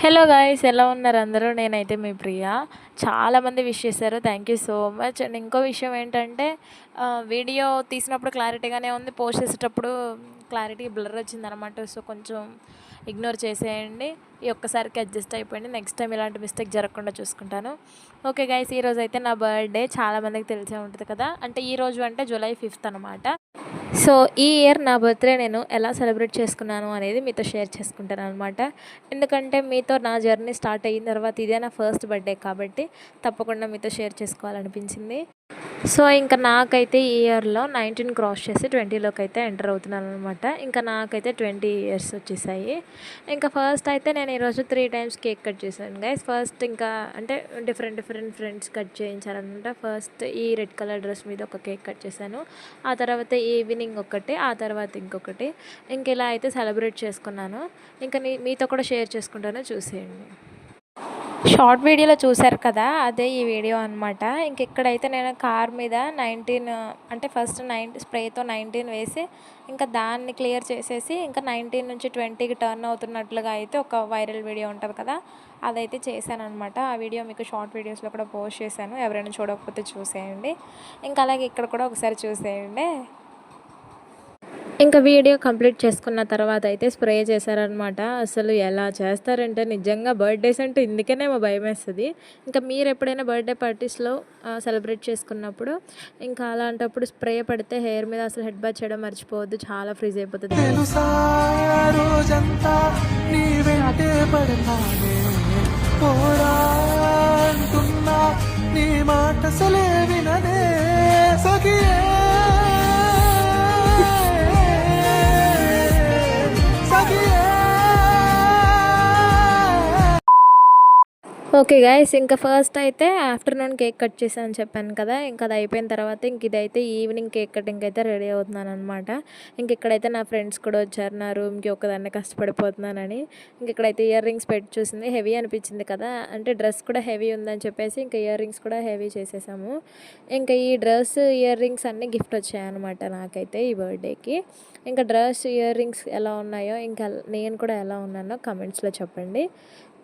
Hello guys, ఎలా ఉన్నారు అందరూ? నేనైతే మీ ప్రియా. చాలామంది విష్ చేశారు, thank you so much. And ఇంకో విషయం ఏంటంటే వీడియో తీసినప్పుడు క్లారిటీగానే ఉంది, పోస్ట్ చేసేటప్పుడు క్లారిటీ బ్లర్ వచ్చిందనమాట. సో కొంచెం ఇగ్నోర్ చేసేయండి, ఈ ఒక్కసారికి అడ్జస్ట్ అయిపోయింది. నెక్స్ట్ టైం ఇలాంటి మిస్టేక్ జరగకుండా చూసుకుంటాను. ఓకే గైస్, ఈరోజు అయితే నా బర్త్డే. చాలామందికి తెలిసే ఉంటుంది కదా, అంటే ఈరోజు అంటే జూలై 5th అనమాట. సో ఈ ఇయర్ నా బర్త్డే నేను ఎలా సెలబ్రేట్ చేసుకున్నాను అనేది మీతో షేర్ చేసుకుంటాను అనమాట. ఎందుకంటే మీతో నా జర్నీ స్టార్ట్ అయిన తర్వాత ఇదే నా ఫస్ట్ బర్త్డే కాబట్టి తప్పకుండా మీతో షేర్ చేసుకోవాలనిపించింది. సో ఇంకా నాకైతే ఈ ఇయర్లో 19 క్రాస్ చేసి 20లోకి అయితే ఎంటర్ అవుతున్నాను అనమాట. ఇంకా నాకైతే 20 ఇయర్స్ వచ్చేసాయి. ఇంకా ఫస్ట్ అయితే నేను ఈరోజు 3 టైమ్స్ కేక్ కట్ చేశాను గైస్. ఫస్ట్ ఇంకా అంటే డిఫరెంట్ ఫ్రెండ్స్ కట్ చేయించారనమాట. ఫస్ట్ ఈ రెడ్ కలర్ డ్రెస్ మీద ఒక కేక్ కట్ చేశాను, ఆ తర్వాత ఈవినింగ్ ఒకటి, ఆ తర్వాత ఇంకొకటి. ఇంక ఇలా అయితే సెలబ్రేట్ చేసుకున్నాను. ఇంకా మీతో కూడా షేర్ చేసుకుంటాను, చూసేయండి. షార్ట్ వీడియోలో చూశారు కదా, అదే ఈ వీడియో అనమాట. ఇంకెక్కడైతే నేను కార్ మీద 19 అంటే ఫస్ట్ 9 స్ప్రేతో 19 వేసి ఇంకా దాన్ని క్లియర్ చేసేసి ఇంకా 19 నుంచి 20కి టర్న్ అవుతున్నట్లుగా అయితే ఒక వైరల్ వీడియో ఉంటుంది కదా, అదైతే చేశాను అనమాట. ఆ వీడియో మీకు షార్ట్ వీడియోస్లో కూడా పోస్ట్ చేశాను, ఎవరైనా చూడకపోతే చూసేయండి. ఇంకా అలాగే ఇక్కడ కూడా ఒకసారి చూసేయండి. ఇంకా వీడియో కంప్లీట్ చేసుకున్న తర్వాత అయితే స్ప్రే చేశారనమాట. అసలు ఎలా చేస్తారంటే నిజంగా బర్త్డేస్ అంటే ఇందుకేనేమో భయం వేస్తుంది. ఇంకా మీరు ఎప్పుడైనా బర్త్డే పార్టీస్లో సెలబ్రేట్ చేసుకున్నప్పుడు ఇంకా అలాంటప్పుడు స్ప్రే పడితే హెయిర్ మీద అసలు హెడ్ బాత్ చేయడం మర్చిపోవద్దు, చాలా ఫ్రీజ్ అయిపోతుంది. నీ మాట వినదే సఖియే ఓకే గైస్, ఇంకా ఫస్ట్ అయితే ఆఫ్టర్నూన్ కేక్ కట్ చేశాను చెప్పాను కదా. ఇంకా అది అయిపోయిన తర్వాత ఇంక ఇదైతే ఈవినింగ్ కేక్ కటింగ్ అయితే రెడీ అవుతున్నాను అనమాట. ఇంక ఇక్కడైతే నా ఫ్రెండ్స్ కూడా వచ్చారు, నా రూమ్కి ఒకదాన్ని కష్టపడిపోతున్నానని. ఇంక ఇక్కడైతే ఇయర్ రింగ్స్ పెట్టి చూసింది, హెవీ అనిపించింది కదా, అంటే డ్రెస్ కూడా హెవీ ఉందని చెప్పేసి ఇంకా ఇయర్ రింగ్స్ కూడా హెవీ చేసేసాము. ఇంకా ఈ డ్రెస్ ఇయర్ రింగ్స్ అన్నీ గిఫ్ట్ వచ్చాయన్నమాట నాకైతే ఈ బర్త్డేకి. ఇంకా డ్రెస్ ఇయర్ రింగ్స్ ఎలా ఉన్నాయో ఇంకా నేను కూడా ఎలా ఉన్నానో కమెంట్స్లో చెప్పండి.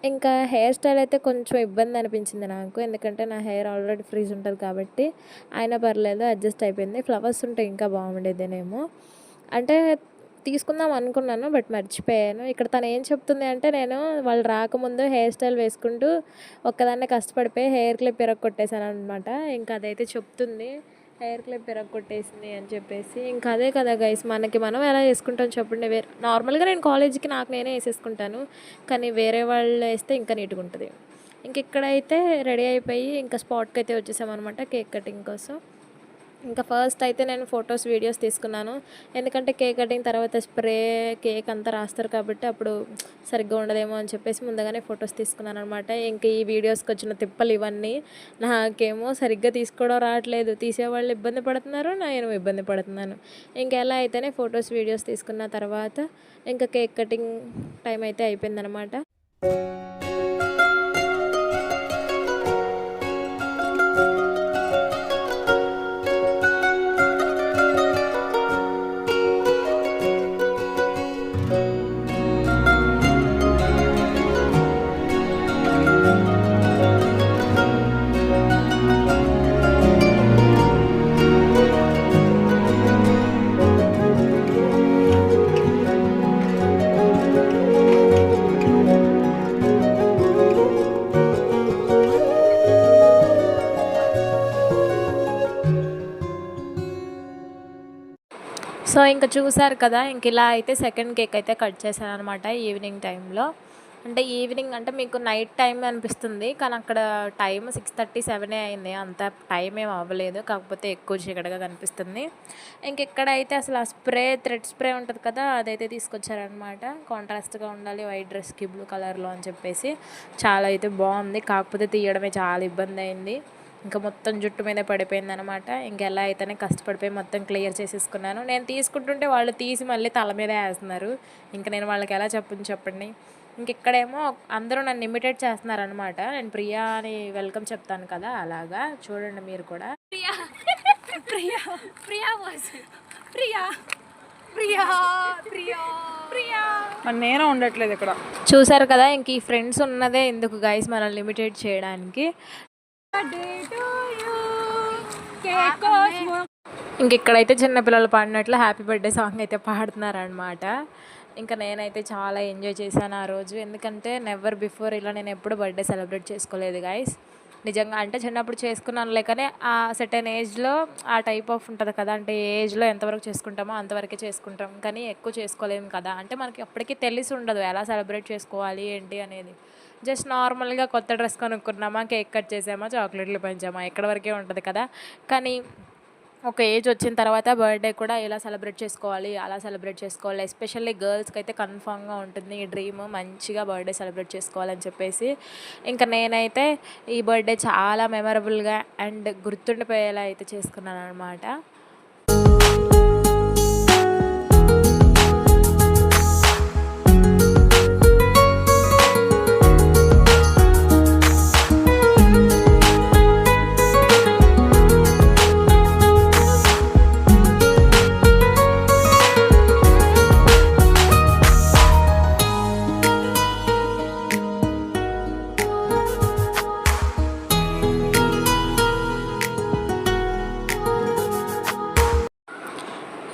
ఇంకా హెయిర్ స్టైల్ అయితే కొంచెం ఇబ్బంది అనిపించింది నాకు, ఎందుకంటే నా హెయిర్ ఆల్రెడీ ఫ్రీజ్ ఉంటుంది కాబట్టి. అయినా పర్లేదు, అడ్జస్ట్ అయిపోయింది. ఫ్లవర్స్ ఉంటే ఇంకా బాగుండేదేనేమో, అంటే తీసుకుందాం అనుకున్నాను బట్ మర్చిపోయాను. ఇక్కడ తను ఏం చెప్తుంది అంటే, నేను వాళ్ళు రాకముందు హెయిర్ స్టైల్ వేసుకుంటూ ఒక్కదాన్నే కష్టపడిపోయి హెయిర్ క్లిప్ కొట్టేశాను అనమాట. ఇంకా అదైతే చెప్తుంది, హెయిర్ క్లిప్ కొట్టేసింది అని చెప్పేసి. ఇంకా అదే కదా గైస్, మనకి మనం ఎలా వేసుకుంటాం చెప్పండి. నార్మల్గా నేను కాలేజీకి నాకు నేనే వేసేసుకుంటాను, కానీ వేరే వాళ్ళు వేస్తే ఇంకా నీట్గా ఉంటుంది. ఇంక ఇక్కడైతే రెడీ అయిపోయి ఇంకా స్పాట్కి అయితే వచ్చేసామన్నమాట కేక్ కటింగ్ కోసం. ఇంకా ఫస్ట్ అయితే నేను ఫొటోస్ వీడియోస్ తీసుకున్నాను, ఎందుకంటే కేక్ కటింగ్ తర్వాత స్ప్రే కేక్ అంతా రాస్తారు కాబట్టి అప్పుడు సరిగ్గా ఉండదేమో అని చెప్పేసి ముందుగానే ఫొటోస్ తీసుకున్నాను అనమాట. ఇంక ఈ వీడియోస్కి వచ్చిన తిప్పలు ఇవన్నీ, నాకేమో సరిగ్గా తీసుకోవడం రావట్లేదు, తీసేవాళ్ళు ఇబ్బంది పడుతున్నారు, నేను ఇబ్బంది పడుతున్నాను. ఇంకా ఎలా అయితేనే ఫొటోస్ వీడియోస్ తీసుకున్న తర్వాత ఇంకా కేక్ కటింగ్ టైం అయితే అయిపోయిందనమాట. సో ఇంకా చూసారు కదా, ఇంక ఇలా అయితే సెకండ్ కేక్ అయితే కట్ చేశాను అనమాట ఈవినింగ్ టైంలో. అంటే ఈవినింగ్ అంటే మీకు నైట్ టైం అనిపిస్తుంది, కానీ అక్కడ టైం 6:30, 7 అయింది, అంత టైం ఏం అవ్వలేదు, కాకపోతే ఎక్కువ చీకటిగా కనిపిస్తుంది. ఇంకెక్కడైతే అసలు ఆ థ్రెడ్ స్ప్రే ఉంటుంది కదా, అదైతే తీసుకొచ్చారనమాట. కాంట్రాస్ట్గా ఉండాలి వైట్ డ్రెస్కి బ్లూ కలర్లో అని చెప్పేసి. చాలా అయితే బాగుంది, కాకపోతే తీయడమే చాలా ఇబ్బంది అయింది. ఇంకా మొత్తం జుట్టు మీద పడిపోయింది అనమాట. ఇంకెలా అయితేనే కష్టపడిపోయి మొత్తం క్లియర్ చేసేసుకున్నాను. నేను తీసుకుంటుంటే వాళ్ళు తీసి మళ్ళీ తల మీద వేస్తున్నారు, ఇంకా నేను వాళ్ళకి ఎలా చెప్పండి. ఇంకెక్కడేమో అందరూ నన్ను ఇమిటేట్ చేస్తున్నారనమాట. నేను ప్రియా అని వెల్కమ్ చెప్తాను కదా, అలాగా చూడండి మీరు కూడా. ప్రియా ప్రియా ప్రియా వాయిస్ ప్రియా మరి నేనే ఉండట్లేదు ఇక్కడ. చూసారు కదా, ఇంక ఈ ఫ్రెండ్స్ ఉన్నదే ఎందుకు గైస్ మనల్ని లిమిటెడ్ చేయడానికి. ఇంక ఇక్కడైతే చిన్నపిల్లలు పాడినట్లు హ్యాపీ బర్త్డే సాంగ్ అయితే పాడుతున్నారనమాట. ఇంకా నేనైతే చాలా ఎంజాయ్ చేశాను ఆ రోజు, ఎందుకంటే నెవర్ బిఫోర్ ఇలా నేను ఎప్పుడు బర్త్డే సెలబ్రేట్ చేసుకోలేదు గైస్. నిజంగా అంటే చిన్నప్పుడు చేసుకున్నాను లేకనే ఆ సెటైన్ ఏజ్లో ఆ టైప్ ఆఫ్ ఉంటుంది కదా, అంటే ఏ ఏజ్లో ఎంతవరకు చేసుకుంటామో అంతవరకే చేసుకుంటాం, కానీ ఎక్కువ చేసుకోలేము కదా. అంటే మనకి అప్పటికి తెలిసి ఉండదు ఎలా సెలబ్రేట్ చేసుకోవాలి ఏంటి అనేది. జస్ట్ నార్మల్గా కొత్త డ్రెస్ కొనుక్కున్నామా, కేక్ కట్ చేసామా, చాక్లెట్లు పంచామా, ఎక్కడి వరకే ఉంటుంది కదా. కానీ ఒక ఏజ్ వచ్చిన తర్వాత బర్త్డే కూడా ఇలా సెలబ్రేట్ చేసుకోవాలి, అలా సెలబ్రేట్ చేసుకోవాలి. ఎస్పెషల్లీ గర్ల్స్కి అయితే కన్ఫామ్గా ఉంటుంది ఈ డ్రీమ్, మంచిగా బర్త్డే సెలబ్రేట్ చేసుకోవాలని చెప్పేసి. ఇంకా నేనైతే ఈ బర్త్డే చాలా మెమరబుల్గా అండ్ గుర్తుండిపోయేలా అయితే చేసుకున్నాను అనమాట.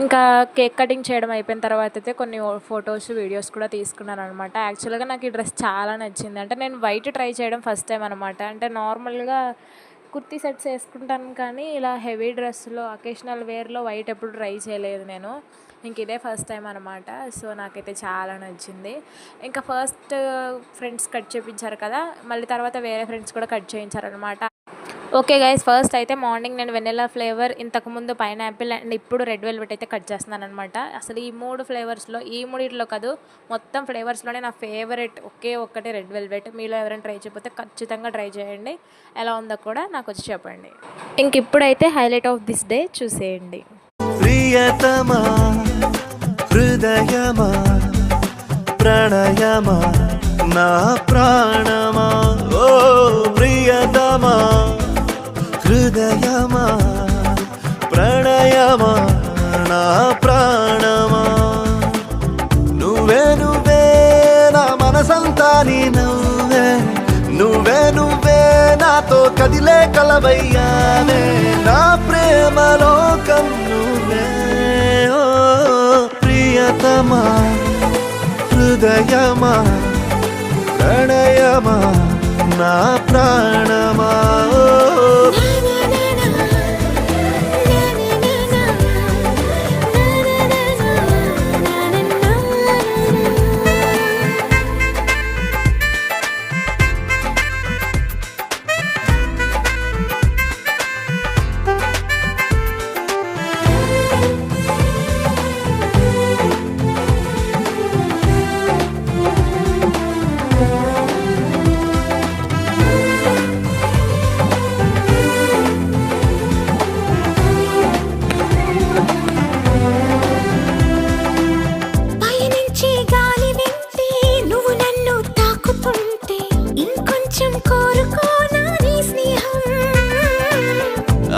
ఇంకా కేక్ కటింగ్ చేయడం అయిపోయిన తర్వాత అయితే కొన్ని ఫొటోస్ వీడియోస్ కూడా తీసుకున్నాను అనమాట. యాక్చువల్గా నాకు ఈ డ్రెస్ చాలా నచ్చింది. అంటే నేను వైట్ ట్రై చేయడం ఫస్ట్ టైం అనమాట. అంటే నార్మల్గా కుర్తీ సెట్స్ వేసుకుంటాను, కానీ ఇలా హెవీ డ్రెస్లో అకేషనల్ వేర్లో వైట్ ఎప్పుడు ట్రై చేయలేదు నేను. ఇంక ఇదే ఫస్ట్ టైం అనమాట. సో నాకైతే చాలా నచ్చింది. ఇంకా ఫస్ట్ ఫ్రెండ్స్ కట్ చేయించారు కదా, మళ్ళీ తర్వాత వేరే ఫ్రెండ్స్ కూడా కట్ చేయించారనమాట. ఓకే గైస్, ఫస్ట్ అయితే మార్నింగ్ నేను వెనిలా ఫ్లేవర్, ఇంతకుముందు పైనాపిల్ అండ్ ఇప్పుడు రెడ్ వెల్వెట్ అయితే కట్ చేస్తున్నాను అనమాట. అసలు ఈ 3 ఫ్లేవర్స్లో, ఈ 3లో కాదు మొత్తం ఫ్లేవర్స్లోనే నా ఫేవరెట్ ఒక్కటే రెడ్ వెల్వెట్. మీలో ఎవరైనా ట్రై చేయకపోతే ఖచ్చితంగా ట్రై చేయండి, ఎలా ఉందో కూడా నాకు వచ్చి చెప్పండి. ఇంక ఇప్పుడైతే హైలైట్ ఆఫ్ దిస్ డే చూసేయండి. ప్రియతమా హృదయమా ప్రణయమా నా ప్రాణమా, ఓ ప్రియతమా హృదయమా ప్రణయమా నా ప్రాణమా, నువ్వే నువ్వే నా మనసంతా నీ నవ్వే, నువ్వే నువ్వే నాతో కదిలే కలవయ్యానే, నా ప్రేమ లోకం నువ్వే, ఓ ప్రియతమా హృదయమా ప్రణయమా నా ప్రాణమా.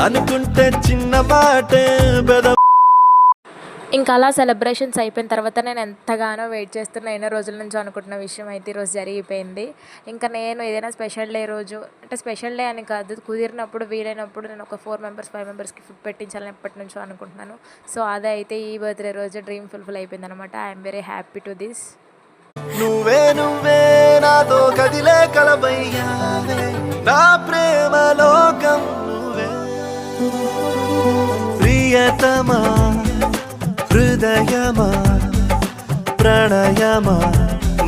అనుకుంటే చిన్న మాటే బెద. ఇంకా అలా సెలబ్రేషన్స్ అయిపోయిన తర్వాత నేను ఎంతగానో వెయిట్ చేస్తున్న ఎన్నో రోజుల నుంచి అనుకుంటున్న విషయం అయితే ఈరోజు జరిగిపోయింది. ఇంకా నేను ఏదైనా స్పెషల్ డే రోజు, అంటే స్పెషల్ డే అని కాదు, కుదిరినప్పుడు వీలైనప్పుడు నేను ఒక 4 మెంబర్స్ 5 మెంబర్స్కి ఫుడ్ పెట్టించాలని ఎప్పటి నుంచో అనుకుంటున్నాను. సో అదే అయితే ఈ బర్త్డే రోజు డ్రీమ్ ఫుల్ఫిల్ అయిపోయింది అనమాట. I'm very happy to this. నువ్వే నువ్వే నాతో కదిలే కలబయ్యావే, నా ప్రేమ లోకం నువ్వే, ప్రియతమా హృదయమా ప్రణయమా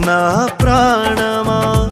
నా ప్రాణమా.